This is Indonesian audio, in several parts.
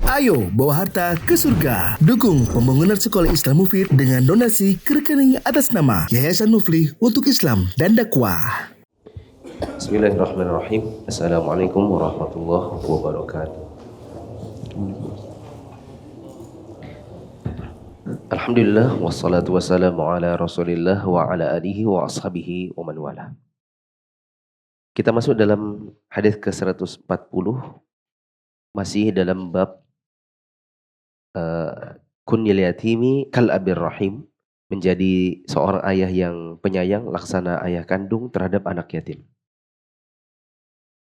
Ayo bawa harta ke surga. Dukung pembangunan sekolah Islam Mufid dengan donasi ke rekening atas nama Yayasan Muflih untuk Islam dan Dakwah. Bismillahirrahmanirrahim. Assalamualaikum warahmatullahi wabarakatuh. Alhamdulillah wassalatu wassalamu ala Rasulillah wa ala alihi wa ashabihi wa man wala. Kita masuk dalam hadis ke-140, masih dalam bab kunyil yatimi kal abir rahim, menjadi seorang ayah yang penyayang laksana ayah kandung terhadap anak yatim.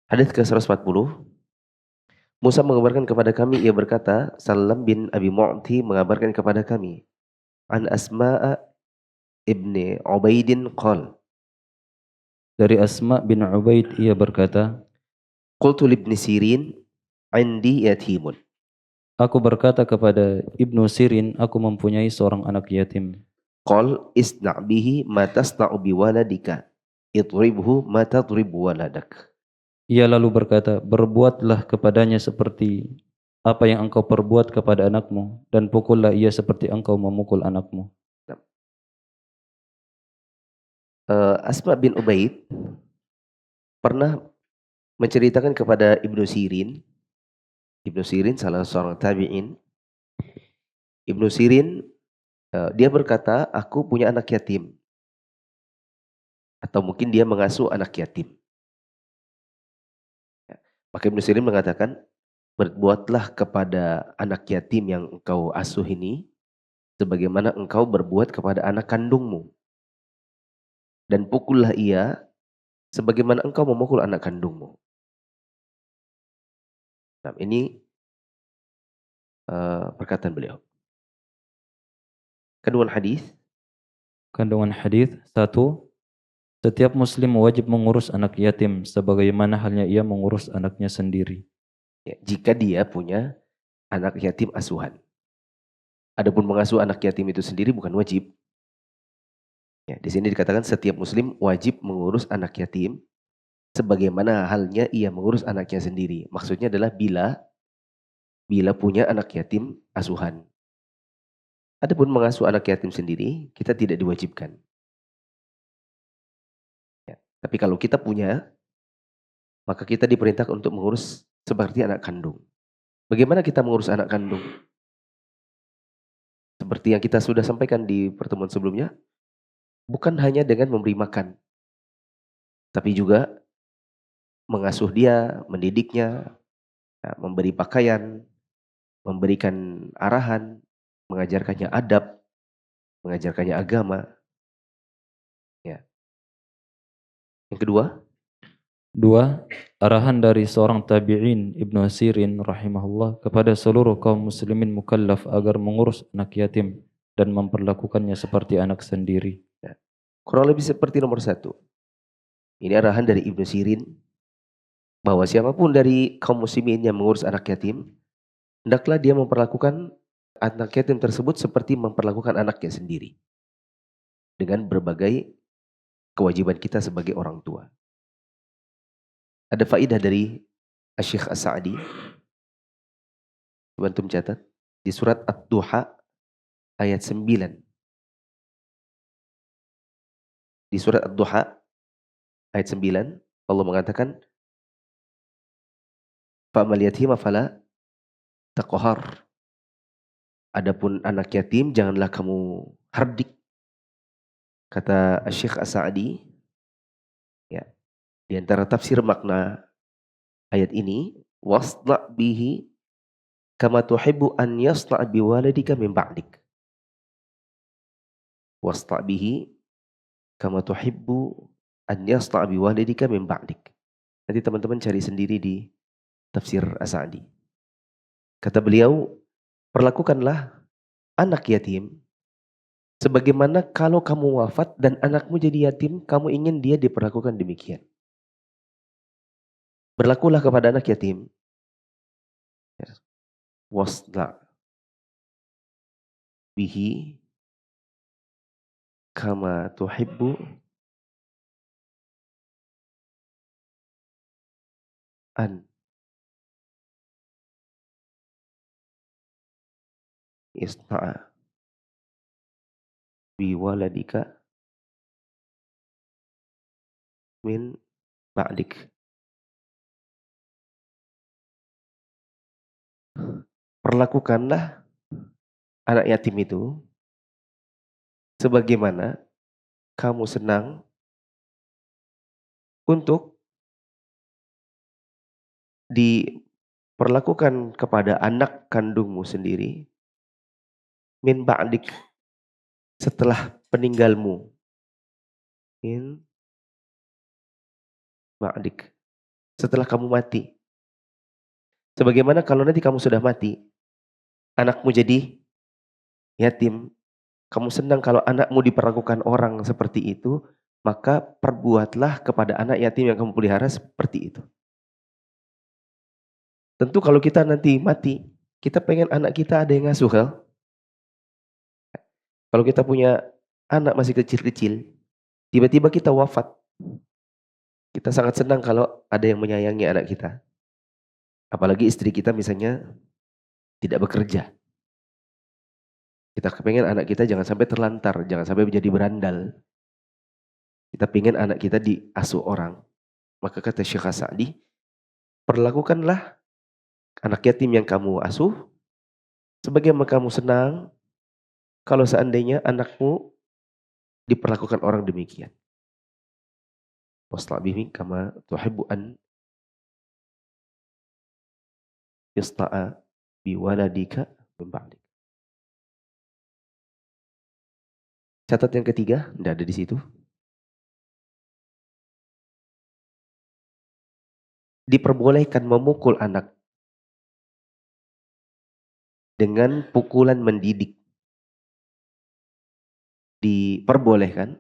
Hadis ke-140, Musa mengabarkan kepada kami, ia berkata, Salam bin Abi Mu'ti mengabarkan kepada kami, an Asma'a ibni Ubaidin qal. Dari Asma bin Ubaid ia berkata, Qultu libni Sirin, indi yatimun. aku berkata kepada Ibnu Sirin, aku mempunyai seorang anak yatim. Qal isna' bihi ma tasna'u biwaladika, idribhu ma tadribu waladak. Ia lalu berkata, berbuatlah kepadanya seperti apa yang engkau perbuat kepada anakmu, dan pukullah ia seperti engkau memukul anakmu. Asma bin Ubaid pernah menceritakan kepada Ibnu Sirin. Ibnu Sirin salah seorang tabi'in. Ibnu Sirin dia berkata, aku punya anak yatim. Atau mungkin dia mengasuh anak yatim. Maka Ibnu Sirin mengatakan, berbuatlah kepada anak yatim yang engkau asuh ini sebagaimana engkau berbuat kepada anak kandungmu. Dan pukullah ia sebagaimana engkau memukul anak kandungmu. Nah, ini perkataan beliau. Kandungan hadis 1. Setiap muslim wajib mengurus anak yatim sebagaimana halnya ia mengurus anaknya sendiri. Ya, jika dia punya anak yatim asuhan. Adapun mengasuh anak yatim itu sendiri bukan wajib. Ya, di sini dikatakan setiap muslim wajib mengurus anak yatim sebagaimana halnya ia mengurus anaknya sendiri. Maksudnya adalah bila punya anak yatim asuhan. Adapun mengasuh anak yatim sendiri, kita tidak diwajibkan. Ya, tapi kalau kita punya, maka kita diperintahkan untuk mengurus seperti anak kandung. Bagaimana kita mengurus anak kandung? Seperti yang kita sudah sampaikan di pertemuan sebelumnya, bukan hanya dengan memberi makan, tapi juga mengasuh dia, mendidiknya, memberi pakaian, memberikan arahan, mengajarkannya adab, mengajarkannya agama. Ya. Yang kedua, 2. Arahan dari seorang tabi'in Ibnu Sirin rahimahullah kepada seluruh kaum muslimin mukallaf agar mengurus anak yatim dan memperlakukannya seperti anak sendiri. ya, kurang lebih seperti nomor 1. Ini arahan dari Ibnu Sirin bahwa siapapun dari kaum muslimin yang mengurus anak yatim, hendaklah dia memperlakukan anak yatim tersebut seperti memperlakukan anaknya sendiri. Dengan berbagai kewajiban kita sebagai orang tua. Ada faedah dari Asy-Syaikh As-Sa'di. Bantu mencatat. Di surat Ad-Duha ayat 9. Di surat Ad-Duha ayat 9, Allah mengatakan, Fa'amal yatima fala taqhar. Adapun anak yatim janganlah kamu hardik. Kata Asy-Syaikh As-Sa'di, ya, di antara tafsir makna ayat ini, wasna' bihi kama tuhibbu an yasna' biwaladika min ba'dik. Wasna' bihi kama tuhibbu an yasna' biwaladika min ba'dik. Nanti teman-teman cari sendiri di tafsir As-Sa'di. Kata beliau, perlakukanlah anak yatim sebagaimana kalau kamu wafat dan anakmu jadi yatim, kamu ingin dia diperlakukan demikian. Berlakulah kepada anak yatim. Wasna' bihi kama tuhibbu an isna'a biwaladika min ba'dik. Perlakukanlah anak yatim itu sebagaimana kamu senang untuk diperlakukan kepada anak kandungmu sendiri min ba'dik, setelah peninggalmu. Min ba'dik, setelah kamu mati. Sebagaimana kalau nanti kamu sudah mati, anakmu jadi yatim, kamu senang kalau anakmu diperlakukan orang seperti itu, maka perbuatlah kepada anak yatim yang kamu pelihara seperti itu. Tentu kalau kita nanti mati, kita pengen anak kita ada yang ngasuh kan? Kalau kita punya anak masih kecil-kecil, tiba-tiba kita wafat, kita sangat senang kalau ada yang menyayangi anak kita. Apalagi istri kita misalnya tidak bekerja. Kita kepengen anak kita jangan sampai terlantar, jangan sampai menjadi berandal. Kita pengen anak kita diasuh orang. Maka kata Syekh Sa'di, perlakukanlah anak yatim yang kamu asuh sebagaimana kamu senang kalau seandainya anakmu diperlakukan orang demikian. Wasla' bihi kama tuhibbu an yasta'a biwaladika min ba'dik. Catat yang ketiga, tidak ada di situ. Diperbolehkan memukul anak dengan pukulan mendidik. Diperbolehkan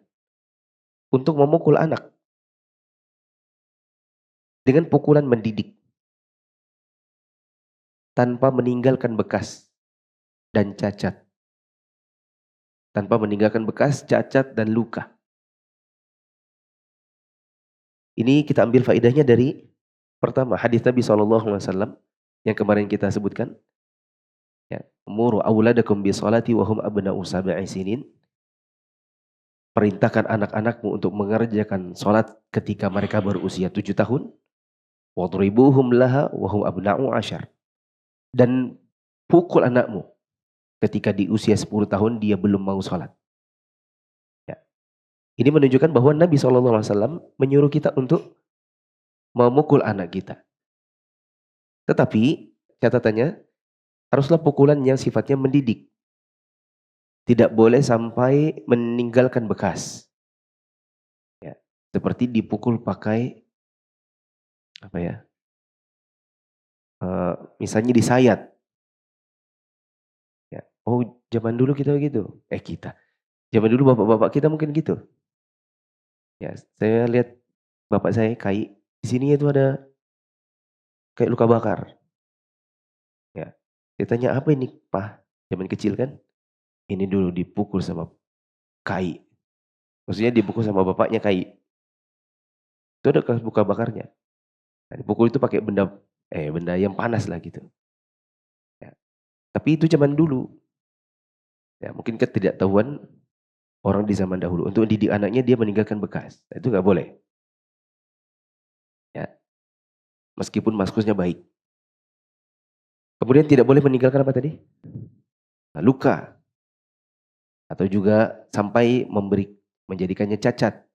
untuk memukul anak dengan pukulan mendidik tanpa meninggalkan bekas dan cacat. Tanpa meninggalkan bekas, cacat, dan luka. Ini kita ambil faedahnya dari pertama hadis Nabi SAW yang kemarin kita sebutkan. Ya, muru auladakum bisolati wa hum abna'u sab'i sinin. Perintahkan anak-anakmu untuk mengerjakan sholat ketika mereka berusia 7 tahun. Wadribuhum laha wa hum abna'u 10. Dan pukul anakmu ketika di usia 10 tahun dia belum mau sholat. Ya. Ini menunjukkan bahwa Nabi SAW menyuruh kita untuk memukul anak kita. Tetapi catatannya haruslah pukulan yang sifatnya mendidik. Tidak boleh sampai meninggalkan bekas. Ya. Seperti dipukul pakai apa ya? Misalnya disayat. Ya. Oh, zaman dulu kita begitu. Zaman dulu bapak-bapak kita mungkin gitu. Ya, saya lihat bapak saya di sini itu ada kayak luka bakar. Ya. Saya tanya, apa ini, Pak? Zaman kecil kan? Ini dulu dipukul sama kai. Maksudnya dipukul sama bapaknya kai. Itu ada luka bakarnya. Nah, dipukul itu pakai benda yang panas lah gitu. Ya. Tapi itu zaman dulu. Ya, mungkin ketidaktahuan orang di zaman dahulu. Untuk mendidik anaknya dia meninggalkan bekas. Nah, itu nggak boleh. Ya. Meskipun maskusnya baik. Kemudian tidak boleh meninggalkan apa tadi? Nah, luka. Atau juga sampai menjadikannya cacat.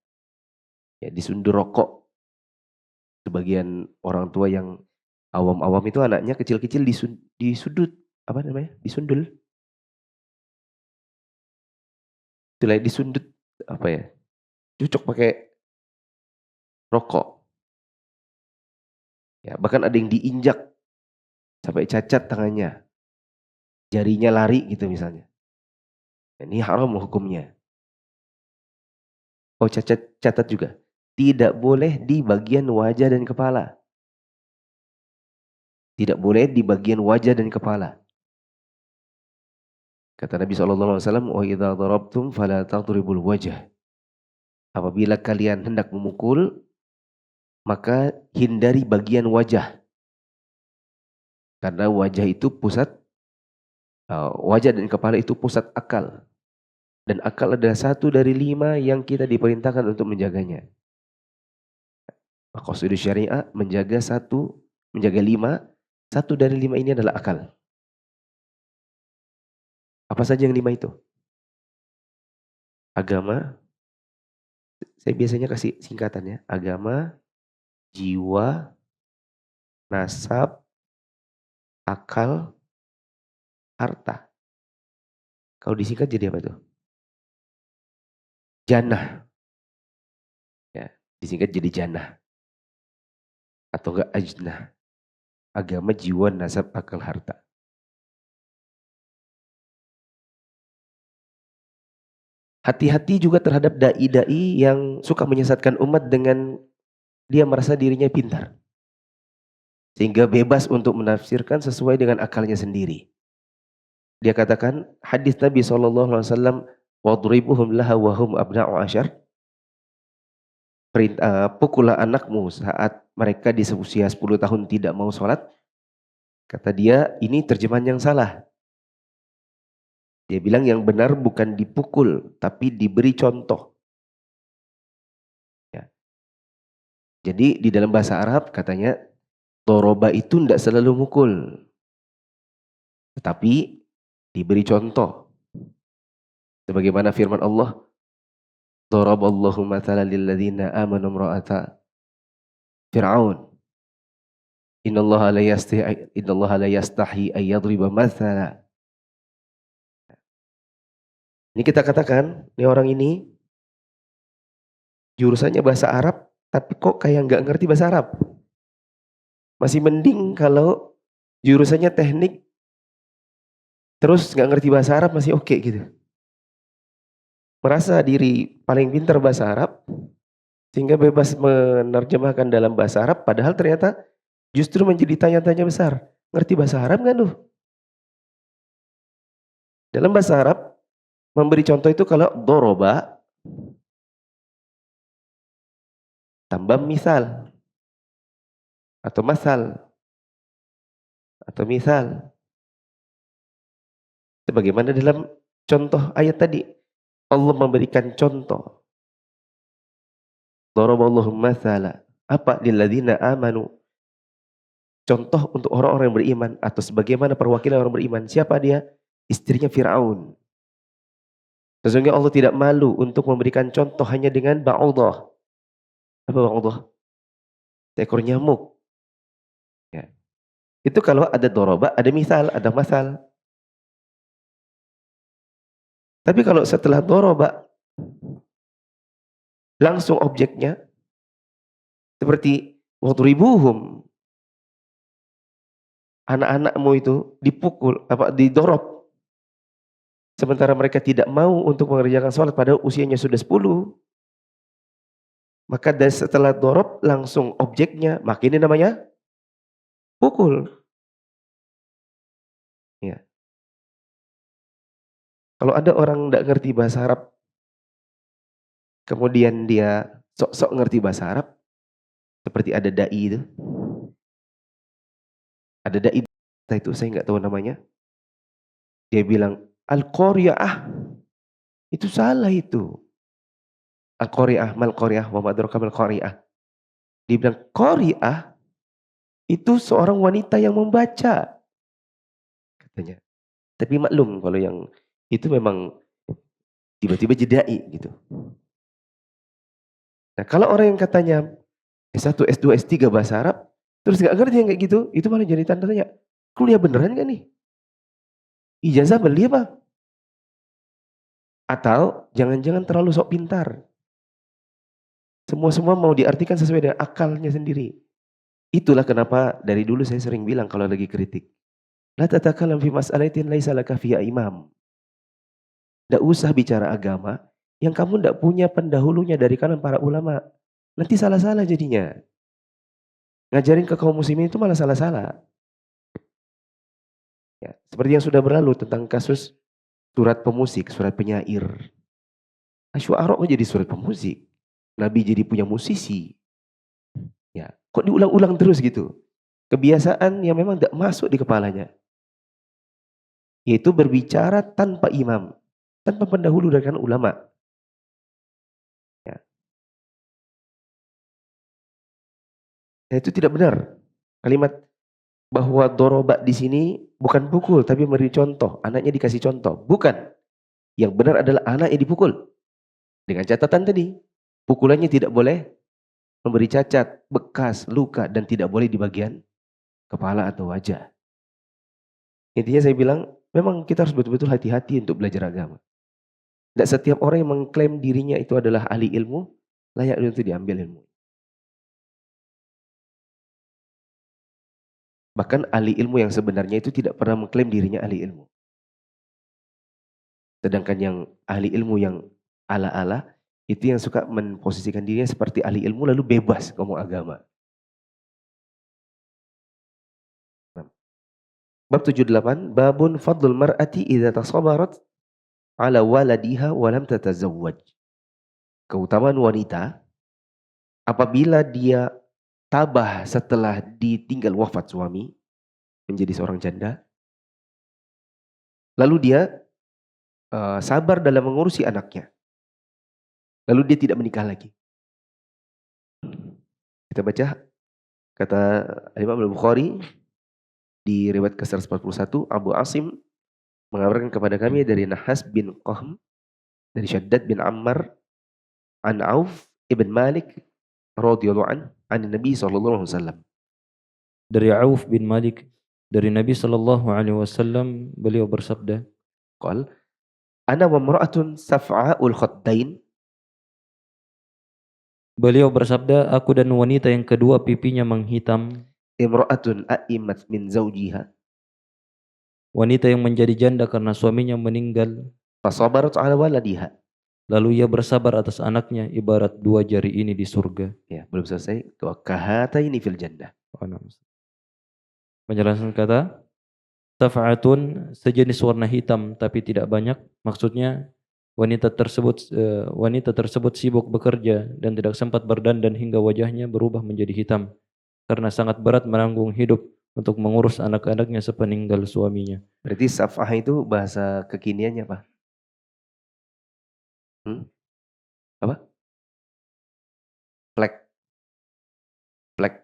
Ya, disundur rokok. Sebagian orang tua yang awam-awam itu anaknya kecil-kecil disundul. Itulah disundut cucuk pakai rokok. Ya, bahkan ada yang diinjak sampai cacat tangannya. Jarinya lari gitu misalnya. Ini haram hukumnya. Oh, catat juga. Tidak boleh di bagian wajah dan kepala. Tidak boleh di bagian wajah dan kepala. Kata Nabi SAW, "Wa idza darabtum fala tadribul wajah." Apabila kalian hendak memukul, maka hindari bagian wajah. Karena wajah itu pusat Wajah dan kepala itu pusat akal. Dan akal adalah 1 dari 5 yang kita diperintahkan untuk menjaganya. Maqasid syariah menjaga 5, 1 dari 5 ini adalah akal. Apa saja yang 5 itu? Agama, saya biasanya kasih singkatannya, agama, jiwa, nasab, akal, harta. Kalau disingkat jadi apa tuh? Jannah. Ya, disingkat jadi jannah. Atau enggak ajnah. Agama, jiwa, nasab, akal, harta. Hati-hati juga terhadap dai-dai yang suka menyesatkan umat dengan dia merasa dirinya pintar. Sehingga bebas untuk menafsirkan sesuai dengan akalnya sendiri. Dia katakan hadis Nabi SAW, "Wadribuhum laha wa hum abna'u asyar." Pukullah anakmu saat mereka di usia 10 tahun tidak mau sholat. Kata dia, ini terjemahan yang salah. Dia bilang yang benar bukan dipukul, tapi diberi contoh. Ya. Jadi di dalam bahasa Arab katanya, doroba itu tidak selalu mukul. Tetapi diberi contoh. Sebagaimana firman Allah, daraballahu mathalan lilladzina amanu imra'ata Fir'aun. Innallaha la yastahi ay yadriba mathala. Ini kita katakan, ini orang ini jurusannya bahasa Arab, tapi kok kayak nggak ngerti bahasa Arab. Masih mending kalau jurusannya teknik, terus nggak ngerti bahasa Arab masih oke gitu. Merasa diri paling pintar bahasa Arab, sehingga bebas menerjemahkan dalam bahasa Arab, padahal ternyata justru menjadi tanya-tanya besar. Ngerti bahasa Arab nggak tuh? Dalam bahasa Arab, memberi contoh itu kalau doroba tambah misal atau masal atau misal. Sebagaimana dalam contoh ayat tadi, Allah memberikan contoh. Daraballahu mathala. Apa? Lilladzina amanu. Contoh untuk orang-orang yang beriman atau sebagaimana perwakilan orang beriman. Siapa dia? Istrinya Fir'aun. Sesungguhnya Allah tidak malu untuk memberikan contoh hanya dengan ba'udah. Apa ba'udah? Seekor nyamuk. Ya. Itu kalau ada doroba, ada misal, ada masal. Tapi kalau setelah doroba, langsung objeknya, seperti wadribuhum. Anak-anakmu itu dipukul, didorop. Sementara mereka tidak mau untuk mengerjakan sholat pada usianya sudah 10. Maka dari setelah dorob langsung objeknya, maka ini namanya pukul. Ya. Kalau ada orang tidak ngerti bahasa Arab, kemudian dia sok-sok ngerti bahasa Arab, seperti ada dai itu. Ada dai itu saya nggak tahu namanya. Dia bilang al-qari'ah. Itu salah itu. Al-qari'ah, mal-qari'ah, wa madraka mal-qari'ah. Dia bilang qari'ah itu seorang wanita yang membaca. Katanya. Tapi maklum kalau yang itu memang tiba-tiba jedai gitu. Nah kalau orang yang katanya S1, S2, S3 bahasa Arab, terus nggak ngerti yang kayak gitu, itu malah jadi tanda tanya. Kuliah beneran gak nih? Ijazah beli apa? Atau jangan-jangan terlalu sok pintar. Semua mau diartikan sesuai dengan akalnya sendiri. Itulah kenapa dari dulu saya sering bilang kalau lagi kritik. La tatakalam fi mas'alatin laisa laka fiha imam. Tidak usah bicara agama yang kamu tidak punya pendahulunya dari kalangan para ulama. Nanti salah-salah jadinya. Ngajarin ke kaum muslimin itu malah salah-salah. Ya, seperti yang sudah berlalu tentang kasus surat pemusik, surat penyair. Asy'ara kok jadi surat pemusik? Nabi jadi punya musisi. Ya, kok diulang-ulang terus gitu? Kebiasaan yang memang tidak masuk di kepalanya. yaitu berbicara tanpa imam, tanpa pendahulu dari kalangan ulama. Ya. Nah, itu tidak benar. Kalimat bahwa doroba di sini bukan pukul, tapi memberi contoh. Anaknya dikasih contoh. Bukan. Yang benar adalah anak yang dipukul. Dengan catatan tadi, pukulannya tidak boleh memberi cacat, bekas, luka, dan tidak boleh di bagian kepala atau wajah. Intinya saya bilang, memang kita harus betul-betul hati-hati untuk belajar agama. Tidak setiap orang yang mengklaim dirinya itu adalah ahli ilmu, layak untuk diambil ilmu. Bahkan ahli ilmu yang sebenarnya itu tidak pernah mengklaim dirinya ahli ilmu. Sedangkan yang ahli ilmu yang ala-ala, itu yang suka memposisikan dirinya seperti ahli ilmu lalu bebas ngomong agama. Bab 78, babun fadlul mar'ati idza tasabarat ala waladiha wa lam tatazawwaj. Keutamaan wanita apabila dia tabah setelah ditinggal wafat suami, menjadi seorang janda, lalu dia sabar dalam mengurusi anaknya, lalu dia tidak menikah lagi. Kita baca kata Imam Al-Bukhari di riwayat ke-141, Abu Asim mengabarkan kepada kami dari Nahas bin Qahm, dari Syaddad bin Ammar, an Auf ibn Malik radhiyallahu an Nabi sallallahu alaihi wasallam. Dari Auf bin Malik dari Nabi sallallahu alaihi wasallam, beliau bersabda, Qal ana wa imra'atun saf'a'ul khaddain. Beliau bersabda, aku dan wanita yang kedua pipinya menghitam, Imra'atun a'imat min zawjiha. wanita yang menjadi janda karena suaminya meninggal, Fasabarat ala waladiha. lalu ia bersabar atas anaknya ibarat dua jari ini di surga. Ya, belum selesai. Kahataini fil jannah. Penjelasan kata, saf'atun sejenis warna hitam tapi tidak banyak. Maksudnya wanita tersebut sibuk bekerja dan tidak sempat berdandan hingga wajahnya berubah menjadi hitam karena sangat berat menanggung hidup untuk mengurus anak-anaknya sepeninggal suaminya. Berarti saf'ah itu bahasa kekiniannya apa? Apa?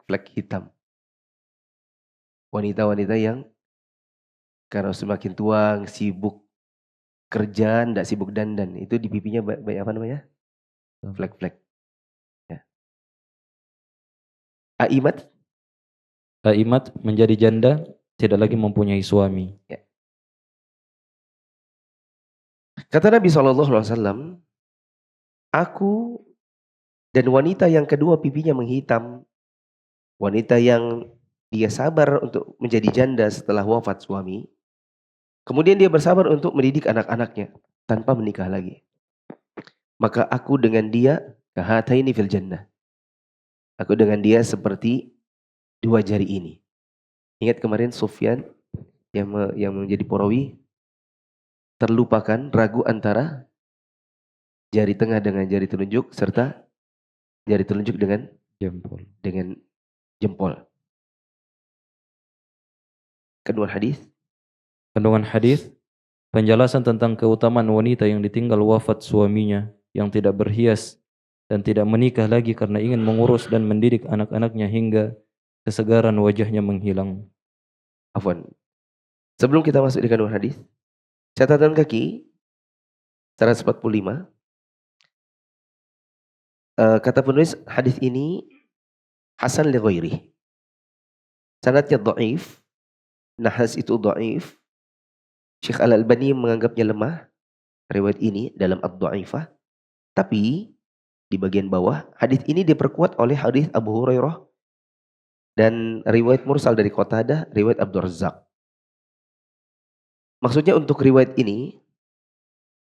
Flek hitam. Wanita-wanita yang karena semakin tua, sibuk kerja, tidak sibuk dandan, itu di pipinya banyak apa namanya? Flek-flek. Ya. Aimat menjadi janda, tidak lagi mempunyai suami. Ya. Kata Nabi SAW, aku dan wanita yang kedua pipinya menghitam, wanita yang dia sabar untuk menjadi janda setelah wafat suami, kemudian dia bersabar untuk mendidik anak-anaknya tanpa menikah lagi. Maka aku dengan dia kahataini fil jannah. Aku dengan dia seperti dua jari ini. Ingat kemarin Sufyan yang menjadi perawi terlupakan, ragu antara jari tengah dengan jari telunjuk serta jari telunjuk dengan jempol. Kandungan hadis, penjelasan tentang keutamaan wanita yang ditinggal wafat suaminya, yang tidak berhias dan tidak menikah lagi karena ingin mengurus dan mendidik anak-anaknya hingga kesegaran wajahnya menghilang. Afwan. Sebelum kita masuk di kandungan hadis, catatan kaki 145. Kata penulis hadis ini hasan li ghairi. Sanadnya dhaif. Nahas itu dhaif. Syekh Al-Albani menganggapnya lemah riwayat ini dalam Ad-Dhaifah. Tapi di bagian bawah hadis ini diperkuat oleh hadis Abu Hurairah dan riwayat mursal dari Qatadah, riwayat Abdur Razzaq. Maksudnya untuk riwayat ini,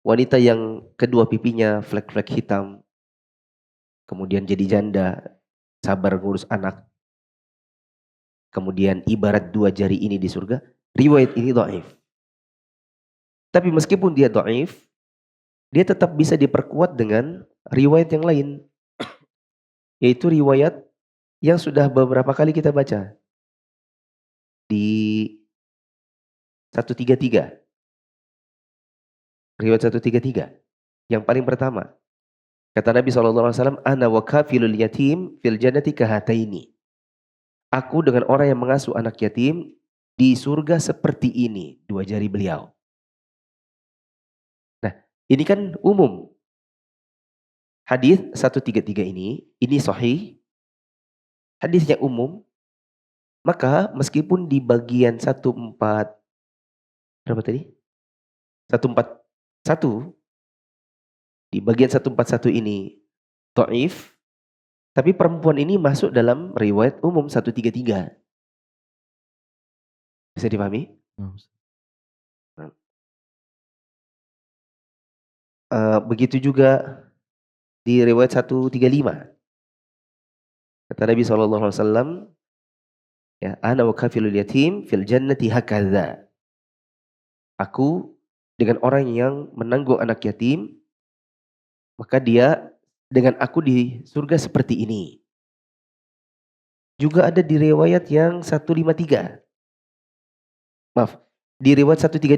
wanita yang kedua pipinya flek-flek hitam, kemudian jadi janda, sabar ngurus anak, kemudian ibarat dua jari ini di surga, riwayat ini dhaif. Tapi meskipun dia dhaif, dia tetap bisa diperkuat dengan riwayat yang lain, yaitu riwayat yang sudah beberapa kali kita baca di 133. Riwayat 133. Yang paling pertama. Kata Nabi SAW, Ana wa kafilul yatim fil jannati kahataini. Aku dengan orang yang mengasuh anak yatim di surga seperti ini. Dua jari beliau. Nah, ini kan umum. Hadis 133 ini sahih. Hadisnya umum. Maka meskipun di bagian 14, berapa tadi? 141, di bagian 141 ini dhaif, tapi perempuan ini masuk dalam riwayat umum 133. Bisa dipahami? Begitu juga di riwayat 135. Kata Nabi SAW, ya, Ana wa kafilul yatim fil jannati hakadha. Aku dengan orang yang menanggung anak yatim, maka dia dengan aku di surga seperti ini. Juga ada di riwayat yang 153. Maaf, di riwayat 132.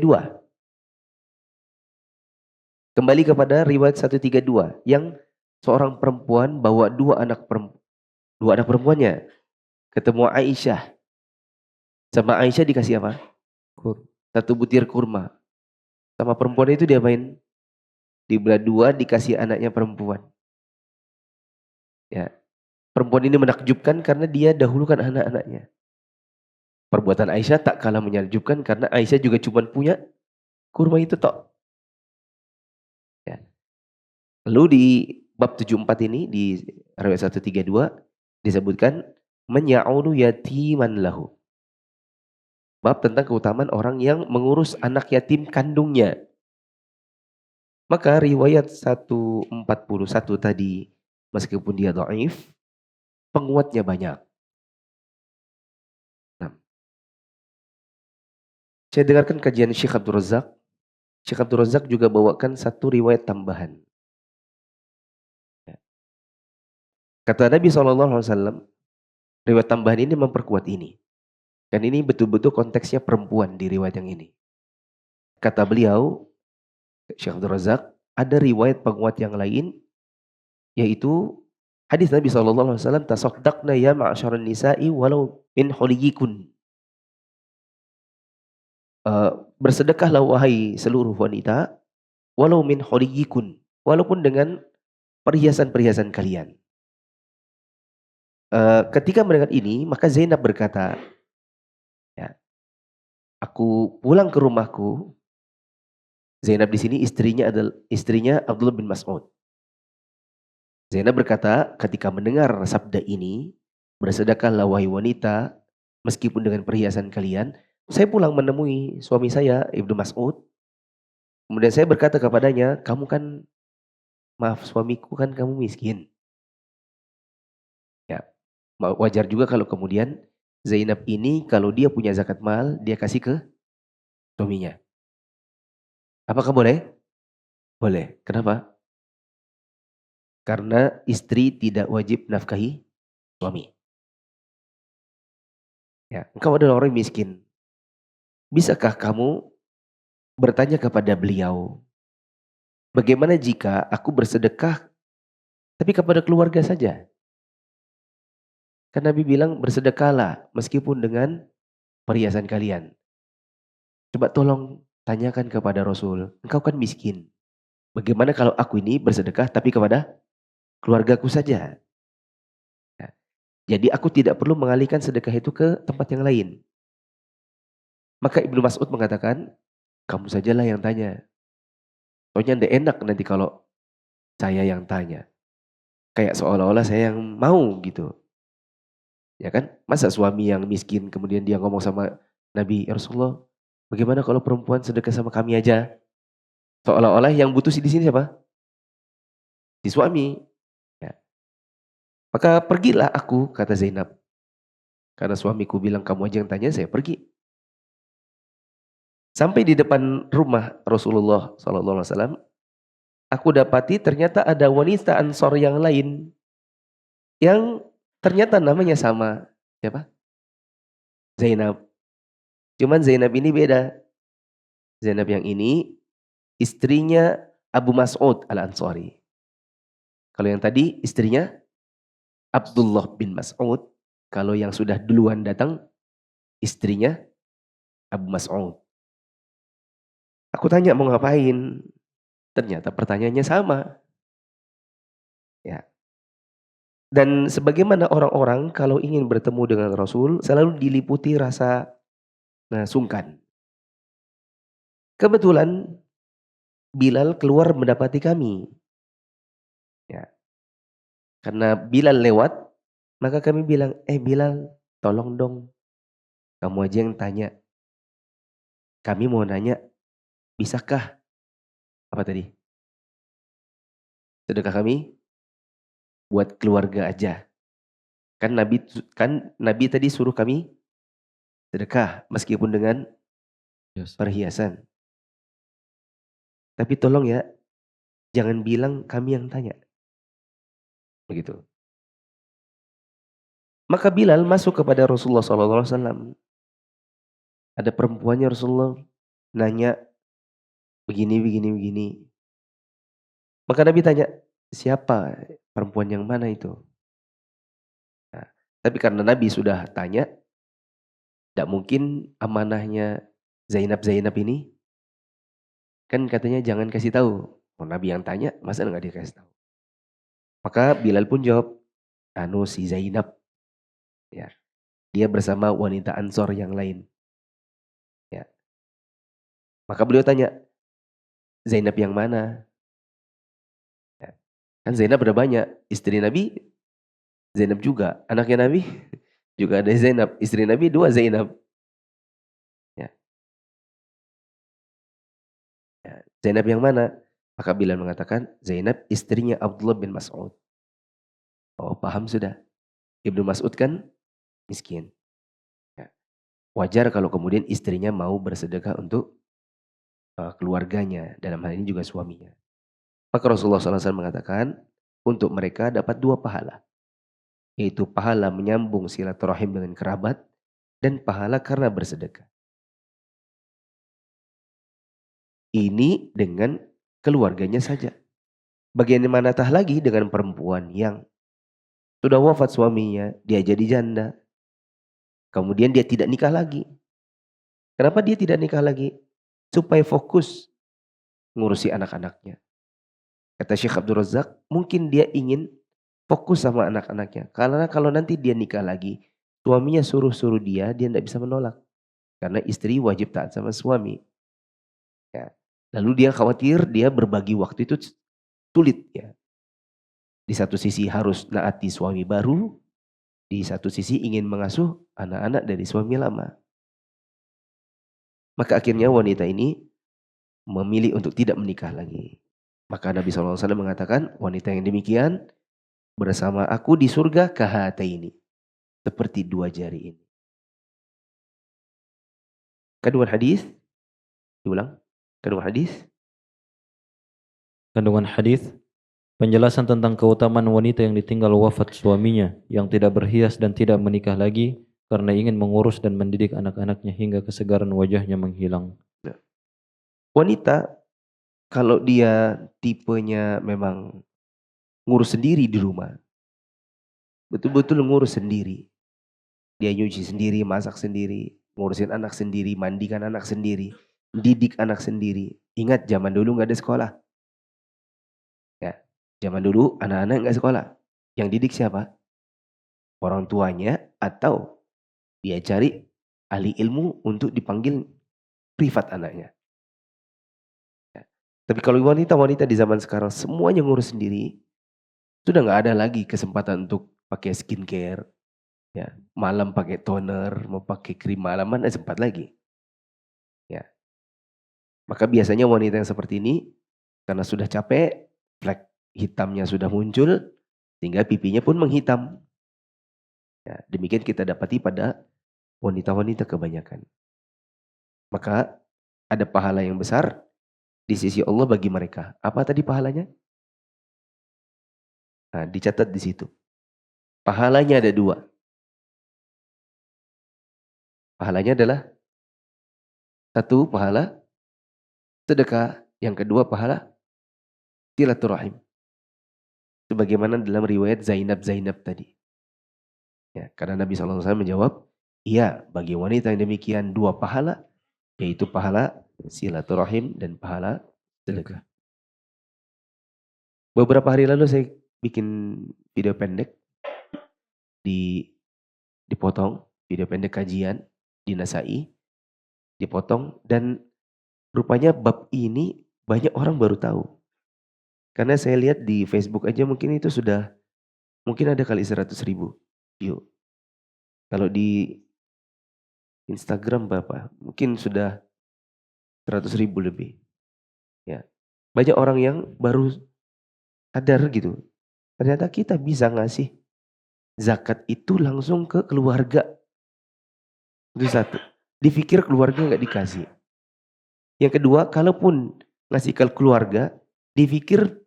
Kembali kepada riwayat 132 yang seorang perempuan bawa dua anak perempuannya ketemu Aisyah. Sama Aisyah dikasih apa? Satu butir kurma. Sama perempuan itu diapain? Dibelah dua dikasih anaknya perempuan. Ya. Perempuan ini menakjubkan karena dia dahulukan anak-anaknya. Perbuatan Aisyah tak kalah menakjubkan karena Aisyah juga cuma punya kurma itu tok. Ya. Lalu di bab 74 ini di riwayat 132 disebutkan menya'ulu yatiman lahu. Bab tentang keutamaan orang yang mengurus anak yatim kandungnya. Maka riwayat 141 tadi meskipun dia dhaif, penguatnya banyak. Nah, saya dengarkan kajian Syekh Abdul Razak. Syekh Abdul Razak juga bawakan satu riwayat tambahan. Kata Nabi SAW, riwayat tambahan ini memperkuat ini. Dan ini betul-betul konteksnya perempuan di riwayat yang ini. Kata beliau, Syekh Abdul Razak, ada riwayat penguat yang lain, yaitu hadis Nabi SAW, tasaddaqna ya ma'asyaran nisa'i walau min huliyikun. Bersedekahlah wahai seluruh wanita, walau min huliyikun, walaupun dengan perhiasan-perhiasan kalian. Ketika mendengar ini, maka Zainab berkata, ya, aku pulang ke rumahku. Zainab di sini istrinya Abdullah bin Mas'ud. Zainab berkata, ketika mendengar sabda ini, bersedekahlah wahai wanita, meskipun dengan perhiasan kalian. Saya pulang menemui suami saya, Ibnu Mas'ud. Kemudian saya berkata kepadanya, kamu kan, maaf suamiku kan kamu miskin. Ya, wajar juga kalau kemudian Zainab ini kalau dia punya zakat mal, dia kasih ke suaminya. Apakah boleh? Boleh. Kenapa? Karena istri tidak wajib nafkahi suami. Ya, engkau adalah orang miskin. Bisakah kamu bertanya kepada beliau, bagaimana jika aku bersedekah tapi kepada keluarga saja? Kan Nabi bilang bersedekahlah meskipun dengan perhiasan kalian. Coba tolong tanyakan kepada Rasul, engkau kan miskin. Bagaimana kalau aku ini bersedekah tapi kepada keluargaku saja? Ya. Jadi aku tidak perlu mengalihkan sedekah itu ke tempat yang lain. Maka Ibnu Mas'ud mengatakan, kamu sajalah yang tanya. Soalnya tidak enak nanti kalau saya yang tanya. Kayak seolah-olah saya yang mau gitu. Ya kan? Masa suami yang miskin kemudian dia ngomong sama Nabi, ya Rasulullah, bagaimana kalau perempuan sedekah sama kami aja? Seolah-olah yang butuh di sini siapa? Si suami. Ya. Maka pergilah aku, kata Zainab. Karena suamiku bilang kamu aja yang tanya, saya pergi. Sampai di depan rumah Rasulullah SAW, aku dapati ternyata ada wanita Ansor yang lain yang ternyata namanya sama. Siapa? Zainab. Cuman Zainab ini beda. Zainab yang ini istrinya Abu Mas'ud Al-Ansari. Kalau yang tadi istrinya Abdullah bin Mas'ud. Kalau yang sudah duluan datang istrinya Abu Mas'ud. Aku tanya mau ngapain? Ternyata pertanyaannya sama. Ya. Dan sebagaimana orang-orang kalau ingin bertemu dengan Rasul selalu diliputi rasa sungkan. Kebetulan Bilal keluar mendapati kami. Ya. Karena Bilal lewat, maka kami bilang, Bilal, tolong dong. Kamu aja yang tanya. Kami mau nanya, bisakah? Apa tadi? Sedekah kami buat keluarga aja. Kan Nabi tadi suruh kami sedekah meskipun dengan perhiasan. Tapi tolong ya, jangan bilang kami yang tanya. Begitu. Maka Bilal masuk kepada Rasulullah SAW. Ada perempuannya Rasulullah nanya begini. Maka Nabi tanya, siapa perempuan yang mana itu? Nah, tapi karena Nabi sudah tanya, tidak mungkin amanahnya Zainab ini, kan katanya jangan kasih tahu. Oh, Nabi yang tanya, masa nggak dikasih tahu? Maka Bilal pun jawab, si Zainab. Ya, dia bersama wanita Ansor yang lain. Ya. Maka beliau tanya, Zainab yang mana? Ya. Kan Zainab ada banyak, istri Nabi Zainab juga, anaknya Nabi juga ada Zainab, istri Nabi 2 Zainab. Ya. Ya. Zainab yang mana? Maka Bilal mengatakan, Zainab istrinya Abdullah bin Mas'ud. Oh, paham sudah. Ibnu Mas'ud kan miskin. Ya. Wajar kalau kemudian istrinya mau bersedekah untuk keluarganya, dalam hal ini juga suaminya. Maka Rasulullah SAW mengatakan, untuk mereka dapat 2 pahala. Yaitu pahala menyambung silaturahim dengan kerabat, dan pahala karena bersedekah. Ini dengan keluarganya saja. Bagaimanatah lagi dengan perempuan yang sudah wafat suaminya, dia jadi janda. Kemudian dia tidak nikah lagi. Kenapa dia tidak nikah lagi? Supaya fokus ngurusi anak-anaknya. Kata Syekh Abdul Razak, mungkin dia ingin fokus sama anak-anaknya. Karena kalau nanti dia nikah lagi, suaminya suruh-suruh dia tidak bisa menolak. Karena istri wajib taat sama suami. Ya. Lalu dia khawatir dia berbagi waktu itu sulit. Ya. Di satu sisi harus naati suami baru, di satu sisi ingin mengasuh anak-anak dari suami lama. Maka akhirnya wanita ini memilih untuk tidak menikah lagi. Maka Nabi SAW mengatakan, wanita yang demikian bersama aku di surga kahataini. Seperti 2 jari ini. Kandungan hadis, diulang. Kandungan hadis. Kandungan hadis, penjelasan tentang keutamaan wanita yang ditinggal wafat suaminya, yang tidak berhias dan tidak menikah lagi, karena ingin mengurus dan mendidik anak-anaknya hingga kesegaran wajahnya menghilang. Wanita, kalau dia tipenya memang ngurus sendiri di rumah, betul-betul ngurus sendiri. Dia nyuci sendiri, masak sendiri, ngurusin anak sendiri, mandikan anak sendiri, didik anak sendiri. Ingat zaman dulu nggak ada sekolah. Ya, zaman dulu anak-anak nggak sekolah. Yang didik siapa? Orang tuanya atau dia cari ahli ilmu untuk dipanggil privat anaknya. Ya. Tapi kalau wanita-wanita di zaman sekarang semuanya ngurus sendiri, sudah nggak ada lagi kesempatan untuk pakai skincare. Ya, malam pakai toner, mau pakai krim malam mana sempat lagi. Ya. Maka biasanya wanita yang seperti ini karena sudah capek, flek hitamnya sudah muncul sehingga pipinya pun menghitam. Ya, demikian kita dapati pada wanita-wanita kebanyakan. Maka ada pahala yang besar di sisi Allah bagi mereka. Apa tadi pahalanya? Nah, dicatat di situ. Pahalanya ada 2. Pahalanya adalah 1 pahala sedekah, yang kedua pahala silaturahim. Sebagaimana dalam riwayat Zainab tadi. Ya, karena Nabi SAW menjawab, iya bagi wanita yang demikian 2 pahala, yaitu pahala silaturahim dan pahala sedekah. Beberapa hari lalu saya bikin video pendek, dipotong, video pendek kajian di Nasai, dipotong, dan rupanya bab ini banyak orang baru tahu. Karena saya lihat di Facebook aja mungkin itu sudah, mungkin ada kali 100.000 view. Kalau di Instagram berapa? Mungkin sudah 100.000 lebih. Ya. Banyak orang yang baru sadar gitu. Ternyata kita bisa ngasih zakat itu langsung ke keluarga. Itu satu. Dipikir keluarga nggak dikasih. Yang kedua, kalaupun ngasih ke keluarga, dipikir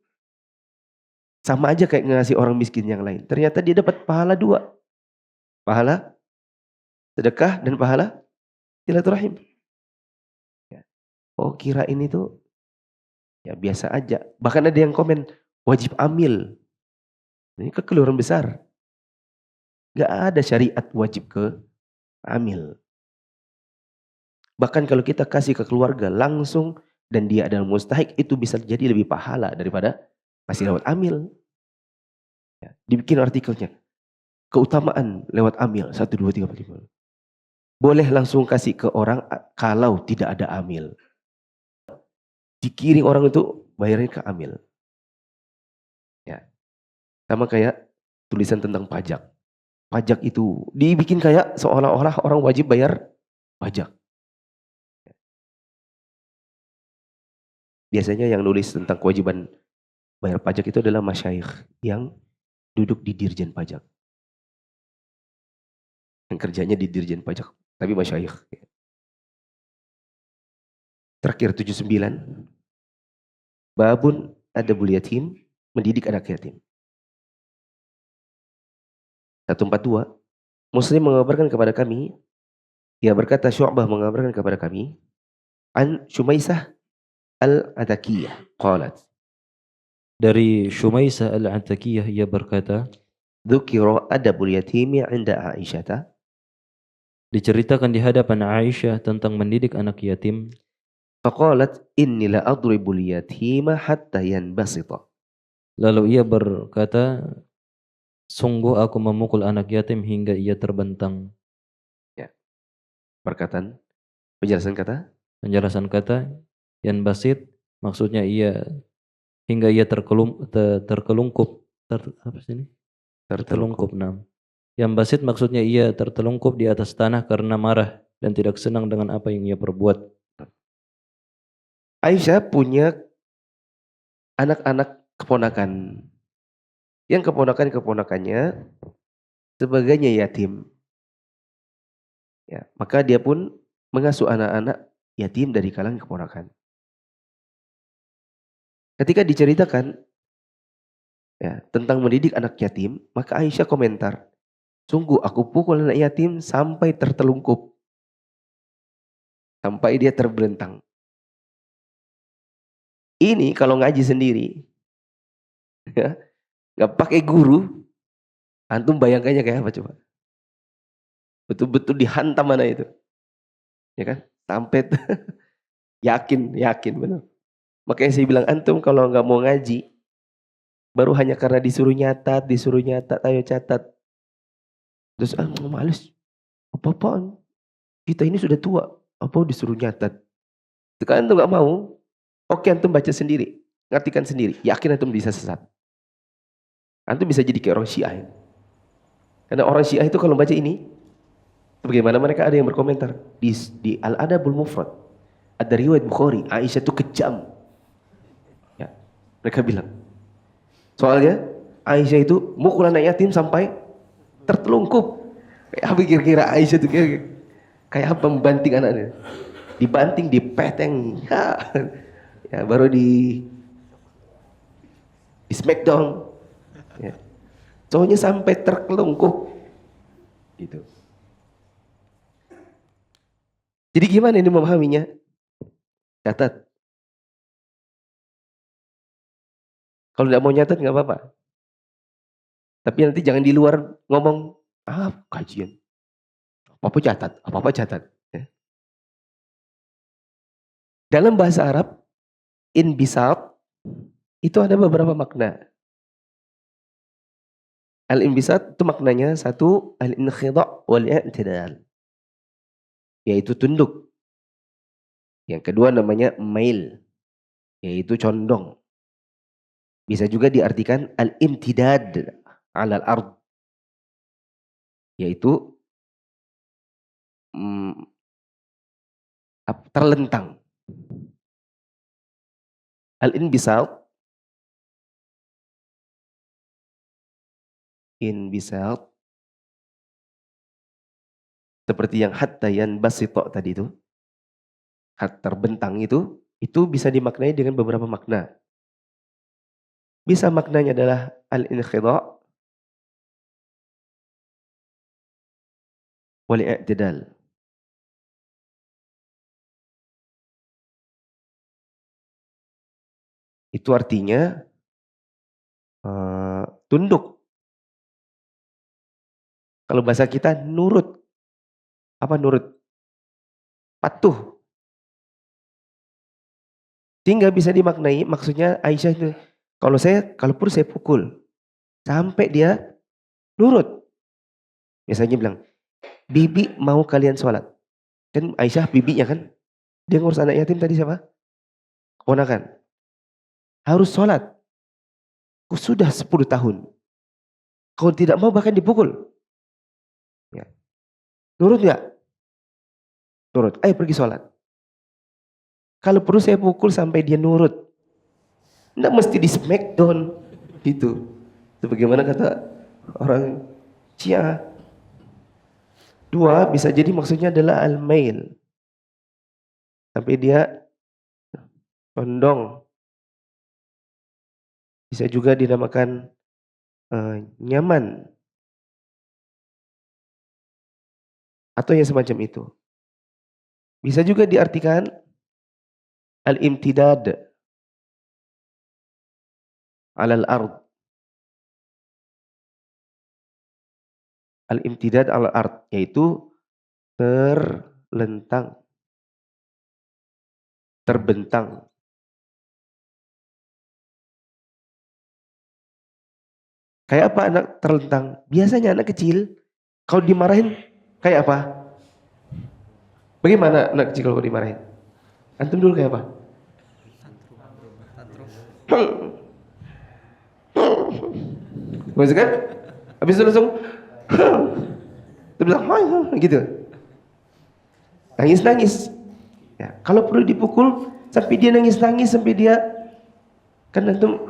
sama aja kayak ngasih orang miskin yang lain. Ternyata dia dapat pahala 2. Pahala sedekah dan pahala silaturahim. Ya. Oh, kira ini tuh ya biasa aja. Bahkan ada yang komen wajib amil. Ini kekeliruan besar. Gak ada syariat wajib ke amil. Bahkan kalau kita kasih ke keluarga langsung dan dia adalah mustahik, itu bisa jadi lebih pahala daripada kasih lewat amil. Ya, dibikin artikelnya. Keutamaan lewat amil 1, 2, 3, 4, 5. Boleh langsung kasih ke orang kalau tidak ada amil. Dikirim orang itu bayarin ke amil. Ya. Sama kayak tulisan tentang pajak. Pajak itu dibikin kayak seolah-olah orang wajib bayar pajak. Biasanya yang nulis tentang kewajiban bayar pajak itu adalah masyayikh yang duduk di dirjen pajak. Yang kerjanya di dirjen pajak, tapi masyayikh. Terakhir 79. Babun adabul yatim, mendidik anak yatim. 142. Muslim mengabarkan kepada kami, ia berkata Syu'bah mengabarkan kepada kami, an Shumaisah al-Atakiyah qalat. Dari Shumaisah al-Atakiyah ia berkata, Dzukira adabul yatimi 'inda Aisyah. diceritakan di hadapan Aisyah tentang mendidik anak yatim. Faqalat inni la adribul yatima hatta yanbasita. Lalu ia berkata, sungguh aku memukul anak yatim hingga ia terbentang. Ya. Perkataan, penjelasan kata? Penjelasan kata, yanbasit maksudnya ia hingga ia terkelungkup. Apa sih ini? Tertelungkup. Nah. Yanbasit maksudnya ia tertelungkup di atas tanah karena marah dan tidak senang dengan apa yang ia perbuat. Aisyah punya anak-anak keponakan. Yang keponakan-keponakannya sebagainya yatim. Ya, maka dia pun mengasuh anak-anak yatim dari kalangan keponakan. Ketika diceritakan ya, tentang mendidik anak yatim, maka Aisyah komentar, sungguh aku pukul anak yatim sampai tertelungkup. Sampai dia terbelentang. Ini kalau ngaji sendiri, ya, nggak pakai guru, antum bayangkannya kayak apa coba? Betul-betul dihantam mana itu, ya kan? Sampai yakin benar. Makanya saya bilang antum kalau nggak mau ngaji, baru hanya karena disuruh nyatat, ayo catat. Terus males, apa-apaan? Kita ini sudah tua, apa disuruh nyatat? Sekarang antum nggak mau, oke antum baca sendiri, ngartikan sendiri, yakin antum bisa sesat. Antum bisa jadi kayak orang Syiah. Karena orang Syiah itu kalau baca ini, bagaimana mereka ada yang berkomentar di Al-Adabul Mufrad, ada riwayat Bukhari, Aisyah itu kejam. Ya, mereka bilang, soalnya Aisyah itu mukul anak yatim sampai tertelungkup. Kayak apa kira-kira Aisyah itu kayak apa membanting anaknya? Dibanting, dipeteng, ya baru di smackdown. Ya. Soalnya sampai terkelungkup gitu. Jadi gimana ini memahaminya? Catat. Kalau tidak mau nyatet nggak apa-apa. Tapi nanti jangan di luar ngomong, kajian. Apa-apa catat. Ya. Dalam bahasa Arab, inbisat itu ada beberapa makna. Al-inbisat itu maknanya satu, al-inkhidha' wal-i'tidal. Yaitu tunduk. Yang kedua namanya mail, yaitu condong. Bisa juga diartikan al-imtidad 'alal ard, yaitu terlentang. Al-inbisat seperti yang hatta yanbasita tadi itu, terbentang itu bisa dimaknai dengan beberapa makna. Bisa maknanya adalah al-inkhidha' wal-i'tidal. Itu artinya tunduk. Kalau bahasa kita nurut. Apa nurut? Patuh. Sehingga bisa dimaknai, maksudnya Aisyah itu, kalau perlu saya pukul. Sampai dia nurut. Misalnya bilang, bibi mau kalian sholat. Kan Aisyah bibinya kan. Dia ngurus anak yatim tadi siapa? Keponakan. Harus sholat. Sudah 10 tahun. Kalau tidak mau bahkan dipukul. Ya. Nurut gak? Nurut. Ayo pergi sholat. Kalau perlu saya pukul sampai dia nurut. Nggak mesti di smackdown. Gitu. Sebagaimana kata orang Syiah. Dua, bisa jadi maksudnya adalah al-mail. Sampai dia condong. Bisa juga dinamakan nyaman. Atau yang semacam itu. Bisa juga diartikan al-imtidad 'alal ard. Al-imtidad 'alal ard, yaitu terlentang, terbentang. Kayak apa anak terlentang? Biasanya anak kecil kalau dimarahin kayak apa? Bagaimana anak kecil kalau dimarahin? Antum dulu kayak apa? Maksudnya kan? Habis itu langsung dia bilang gitu. Nangis-nangis. Ya, kalau perlu dipukul sampai dia nangis-nangis, sampai dia, kan antum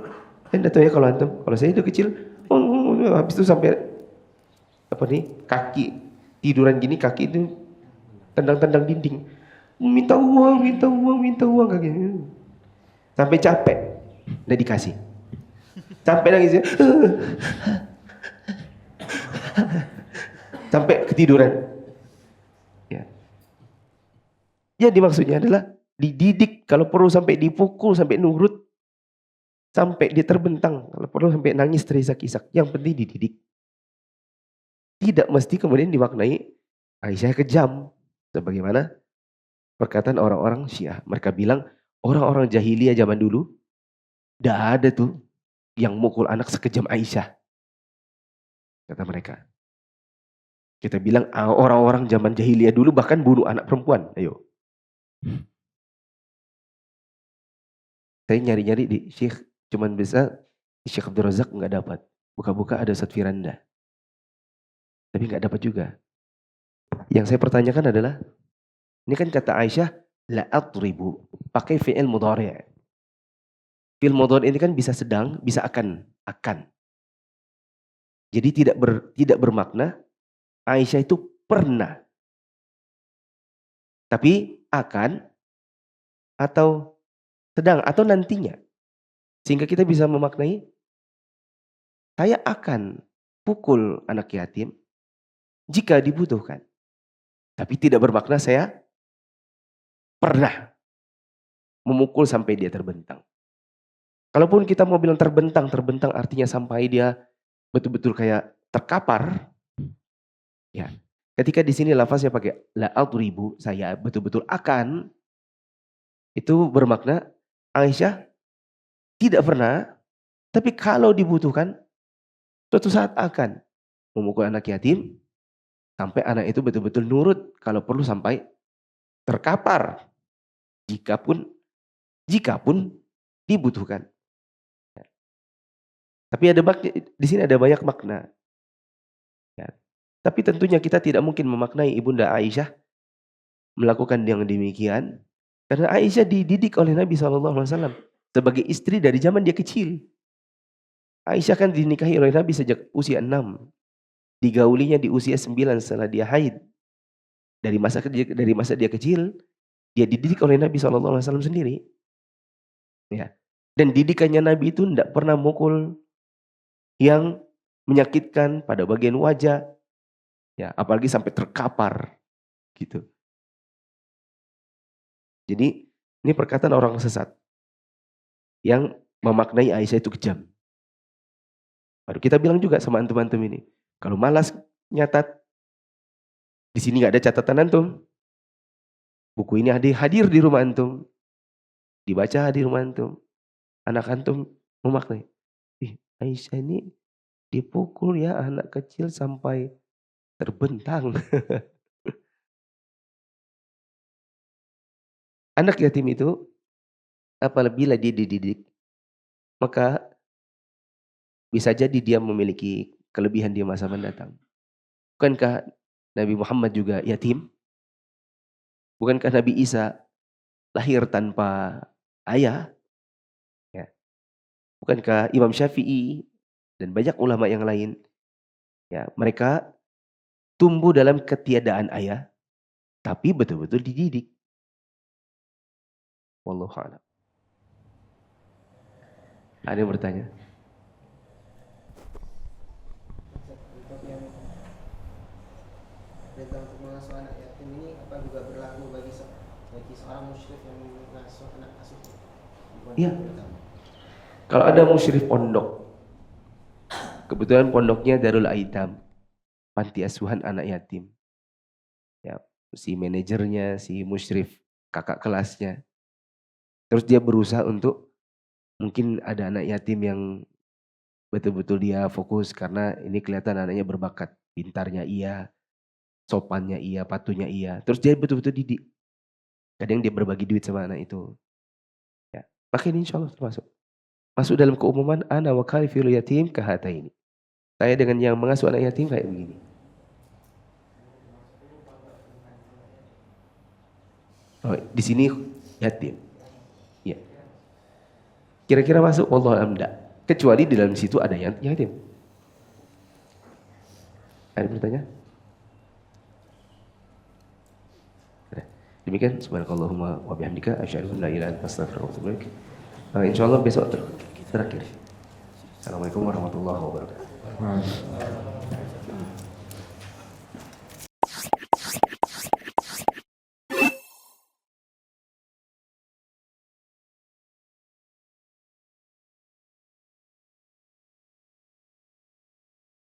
enggak tahu ya kalau saya itu kecil, habis itu sampai kaki tiduran gini, kaki itu tendang-tendang dinding. Minta uang kaki. Sampai capek, udah dikasih. Sampai nangis ya. Sampai ketiduran. Ya. Jadi maksudnya adalah dididik, kalau perlu sampai dipukul, sampai nurut, sampai dia terbentang, kalau perlu sampai nangis terisak-isak. Yang penting dididik. Tidak mesti kemudian dimaknai Aisyah kejam. Sebagaimana perkataan orang-orang Syiah. Mereka bilang orang-orang jahiliyah zaman dulu tidak ada tuh yang mukul anak sekejam Aisyah. Kata mereka. Kita bilang orang-orang zaman jahiliyah dulu bahkan bunuh anak perempuan. Ayo. Saya nyari-nyari di Syekh, cuman bisa di Syekh Abdul Razak nggak dapat. Buka-buka ada Ustadz Firanda. Tapi nggak dapat juga. Yang saya pertanyakan adalah, ini kan kata Aisyah, la atribu, pakai fi'il mudhari'. Fi'il mudhari' ini kan bisa sedang, bisa akan. Jadi tidak bermakna Aisyah itu pernah. Tapi akan atau sedang atau nantinya. Sehingga kita bisa memaknai, saya akan pukul anak yatim jika dibutuhkan. Tapi tidak bermakna saya pernah memukul sampai dia terbentang. Kalaupun kita mau bilang terbentang artinya sampai dia betul-betul kayak terkapar. Ya. Ketika di sini lafaznya pakai la adribu, saya betul-betul akan, itu bermakna Aisyah tidak pernah, tapi kalau dibutuhkan suatu saat akan memukul anak yatim sampai anak itu betul-betul nurut, kalau perlu sampai terkapar jikapun dibutuhkan. Tapi di sini ada banyak makna. Ya. Tapi tentunya kita tidak mungkin memaknai Ibunda Aisyah melakukan yang demikian, karena Aisyah dididik oleh Nabi SAW sebagai istri dari zaman dia kecil. Aisyah kan dinikahi oleh Nabi sejak usia 6. Digaulinya di usia 9 setelah dia haid. Dari masa dia kecil, dia dididik oleh Nabi SAW sendiri. Ya. Dan didikannya Nabi itu tidak pernah mukul yang menyakitkan pada bagian wajah. Ya, apalagi sampai terkapar. Gitu. Jadi ini perkataan orang sesat yang memaknai Aisyah itu kejam. Baru kita bilang juga sama antum-antum ini, kalau malas nyatat, di sini nggak ada catatan antum. Buku ini hadir di rumah antum, dibaca di rumah antum. Anak antum memaknai, Aisyah ini dipukul ya anak kecil sampai terbentang. Anak yatim itu apabila dia dididik, maka bisa jadi dia memiliki kelebihan di masa mendatang. Bukankah Nabi Muhammad juga yatim? Bukankah Nabi Isa lahir tanpa ayah? Ya. Bukankah Imam Syafi'i dan banyak ulama yang lain, ya, mereka tumbuh dalam ketiadaan ayah, tapi betul-betul dididik. Wallahu a'lam. Ada yang bertanya? Perintah untuk mengasuh anak yatim ini apa juga berlaku bagi seorang musyrik yang mengasuh anak asuh? Iya. Kalau ada musyrif pondok, kebetulan pondoknya Darul Aitam, panti asuhan anak yatim. Ya, si manajernya, si musyrif, kakak kelasnya. Terus dia berusaha untuk, mungkin ada anak yatim yang betul-betul dia fokus karena ini kelihatan anaknya berbakat, pintarnya iya, sopannya iya, patuhnya iya. Terus dia betul-betul didik. Kadang dia berbagi duit sama anak itu. Ya, maka ini insya Allah termasuk. Masuk dalam keumuman ana wa kafilul yatim kahata ini. Saya dengan yang mengasuh anak yatim kayak begini. Oh, di sini yatim. Ya. Kira-kira masuk wallahu a'lam enggak. Kecuali di dalam situ ada yang yatim. Ada bertanya? Demikian subhanakallahumma wa bihamdika asyhadu an la ilaha illa anta astaghfiruka wa atubu ilaik. Insyaallah besok terakhir. Assalamualaikum warahmatullahi wabarakatuh.